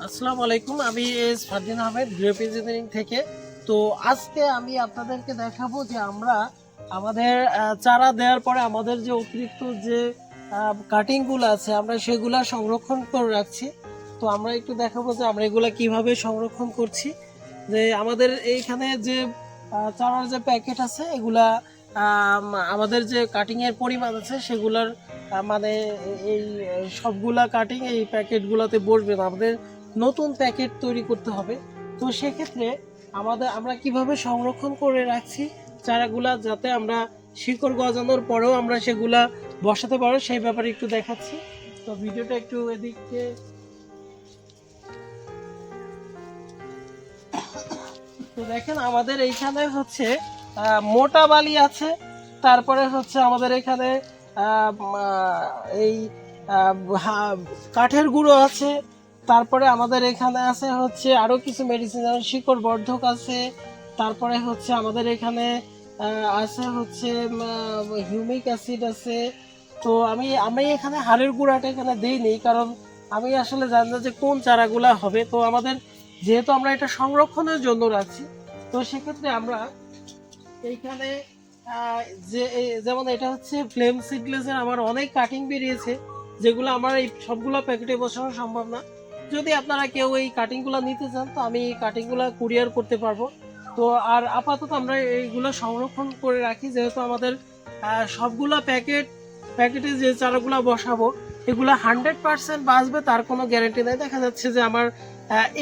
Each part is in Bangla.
আসসালামু আলাইকুম, আমি S Fardin Ahmed grape engineering থেকে। তো আজকে আমি আপনাদেরকে দেখাবো যে আমরা আমাদের চারা দেওয়ার পরে আমাদের যে অতিরিক্ত যে কাটিংগুলো আছে আমরা সেগুলা সংরক্ষণ করে রাখছি। তো আমরা একটু দেখাবো যে আমরা এগুলা কিভাবে সংরক্ষণ করছি। যে আমাদের এইখানে যে চারার যে প্যাকেট আছে এগুলা আমাদের যে কাটিংয়ের পরিমাণ আছে সেগুলার মানে এই সবগুলা কাটিং এই প্যাকেটগুলোতে বসবে না, আমাদের নতুন প্যাকেট তৈরি করতে হবে। তো সেক্ষেত্রে আমরা কিভাবে সংরক্ষণ করে রাখছি চারাগুলা, যাতে আমরা শিকড় গজানোর পরেও আমরা সেগুলা বসাতে পারো সেই ব্যাপারে একটু দেখাচ্ছি। তো ভিডিওটা একটু এদিকে তো দেখেন, আমাদের এইখানে হচ্ছে মোটা বালি আছে, তারপরে হচ্ছে আমাদের এখানে এই কাঠের গুঁড়ো আছে, তারপরে আমাদের এখানে আছে হচ্ছে আরো কিছু মেডিসিন যেমন শিকড় বর্ধক আছে, তারপরে হচ্ছে আমাদের এখানে আছে হচ্ছে হিউমিক অ্যাসিড আছে। তো আমি এখানে হাড়ের গুঁড়াটা এখানে দিইনি, কারণ আমি আসলে জানি না যে কোন চারাগুলা হবে। তো আমাদের যেহেতু আমরা এটা সংরক্ষণের জন্য রাখছি, তো সেক্ষেত্রে আমরা এইখানে যেমন এটা হচ্ছে ফ্লেম সিডলেসের আমার অনেক কাটিং বেরিয়েছে, যেগুলো আমার এই সবগুলো প্যাকেটে বসানো সম্ভব না। যদি আপনারা কেউ এই কাটিংগুলো নিতে চান তো আমি এই কাটিংগুলো কুরিয়ার করতে পারবো। তো আর আপাতত আমরা এইগুলো সংরক্ষণ করে রাখি, যেহেতু আমাদের সবগুলা প্যাকেটে যে চারাগুলো বসাবো এগুলো 100% বাঁচবে তার কোনো গ্যারান্টি নেই। দেখা যাচ্ছে যে আমার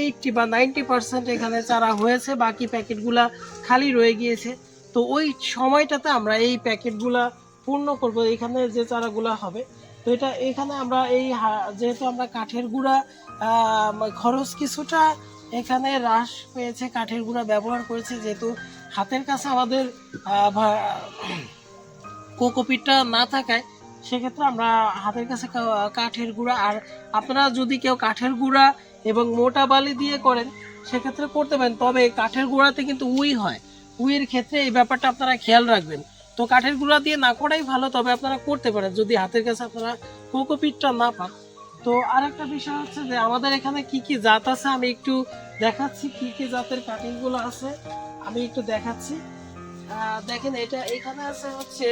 80 বা 90% এখানে চারা হয়েছে, বাকি প্যাকেটগুলা খালি রয়ে গিয়েছে। তো ওই সময়টাতে আমরা এই প্যাকেটগুলা পূর্ণ করব এখানে যে চারাগুলা হবে। তো এখানে আমরা যেহেতু আমরা কাঠের গুঁড়া খরচ কিছুটা এখানে হ্রাস পেয়েছে, কাঠের গুঁড়া ব্যবহার করেছে, যেহেতু হাতের কাছে আমাদের কোকোপিটটা না থাকায় সেক্ষেত্রে আমরা হাতের কাছে কাঠের গুঁড়া। আর আপনারা যদি কেউ কাঠের গুঁড়া এবং মোটা বালি দিয়ে করেন সেক্ষেত্রে করতে পারেন, তবে কাঠের গুঁড়াতে কিন্তু হয়, উইয়ের ক্ষেত্রে এই ব্যাপারটা আপনারা খেয়াল রাখবেন। তো কাঠের গুঁড়া দিয়ে না করাই ভালো, তবে আপনারা করতে পারেন যদি হাতের কাছে আপনারা কোকোপিটটা না পান। তো আরেকটা বিষয় হচ্ছে যে আমাদের এখানে কি কি জাত আছে আমি একটু দেখাচ্ছি, কি কি জাতের কাটিংগুলো আছে আমি একটু দেখাচ্ছি। দেখেন, এখানে আছে হচ্ছে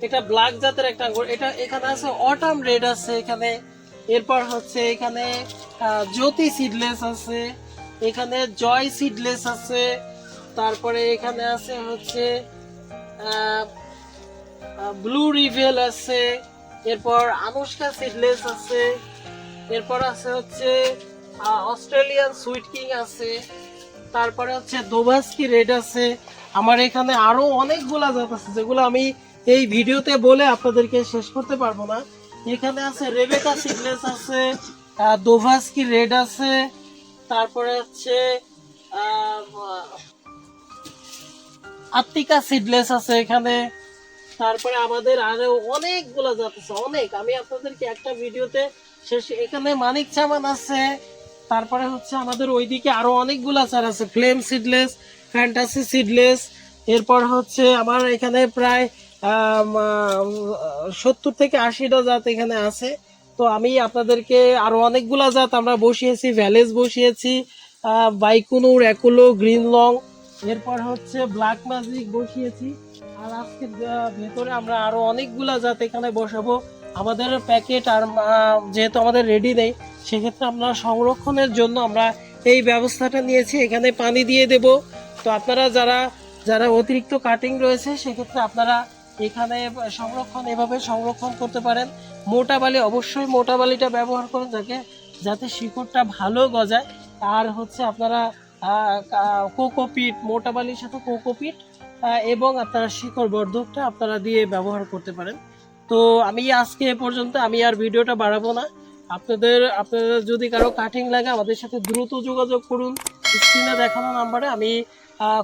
এটা ব্ল্যাক জাতের একটা আঙ্গুর, এটা এখানে আছে অটাম রেড আছে এখানে, এরপর হচ্ছে এখানে জ্যোতি সিডলেস আছে, এখানে জয় সিডলেস আছে, তারপরে এখানে আছে হচ্ছে ব্লু রিভেল আছে, এরপর আনুষ্কা সিডলেস আছে, এরপর আছে হচ্ছে অস্ট্রেলিয়ান সুইট কিং আছে, তারপরে হচ্ছে দোভাস্কি রেড আছে। আমার এখানে আরো অনেকগুলা জাত আছে যেগুলো আমি এই ভিডিওতে বলে আপনাদেরকে শেষ করতে পারবো না। এখানে আছে রেবেকা সিডলেস আছে, দোভাস্কি রেড আছে, তারপরে হচ্ছে আত্মিকা সিডলেস আছে এখানে, তারপরে আমাদের আরো অনেকগুলা জাত আছে, অনেক। আমি আপনাদেরকে একটা ভিডিওতে এখানে মানিক চামান আছে, তারপরে হচ্ছে আমাদের ওইদিকে আরো অনেকগুলা চারা আছে, ফ্লেম সিডলেস, ফ্যান্টাসি সিডলেস, এরপর হচ্ছে আমার এখানে প্রায় 70 থেকে 80টা জাত এখানে আছে। তো আমি আপনাদেরকে আরো অনেকগুলা জাত আমরা বসিয়েছি, ভ্যালেজ বসিয়েছি, বাইকুনুর, একুলো, গ্রিন লং, এরপর হচ্ছে ব্ল্যাক ম্যাজিক বসিয়েছি। আর আজকে ভেতরে আমরা আরো অনেকগুলা জাত এখানে বসাবো। আমাদের প্যাকেট আর যেহেতু আমাদের রেডি নেই, সেক্ষেত্রে আমরা সংরক্ষণের জন্য আমরা এই ব্যবস্থাটা নিয়েছি, এখানে পানি দিয়ে দেব। তো আপনারা যারা অতিরিক্ত কাটিং রয়েছে সেক্ষেত্রে আপনারা এখানে এভাবে সংরক্ষণ করতে পারেন। মোটা বালি, অবশ্যই মোটা বালিটা ব্যবহার করুন যাতে শিকড়টা ভালো গজায়। আর হচ্ছে আপনারা কোকোপিট, মোটা বালির সাথে কোকোপিট এবং আপনারা শিকড় বর্ধকটা আপনারা দিয়ে ব্যবহার করতে পারেন। তো আমি আজকে এ পর্যন্ত, আমি আর ভিডিওটা বাড়াবো না। আপনাদের যদি কারো কাটিং লাগে আমাদের সাথে দ্রুত যোগাযোগ করুন, স্ক্রিনে দেখানো নাম্বারে আমি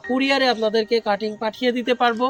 কুরিয়ারে আপনাদেরকে কাটিং পাঠিয়ে দিতে পারবো।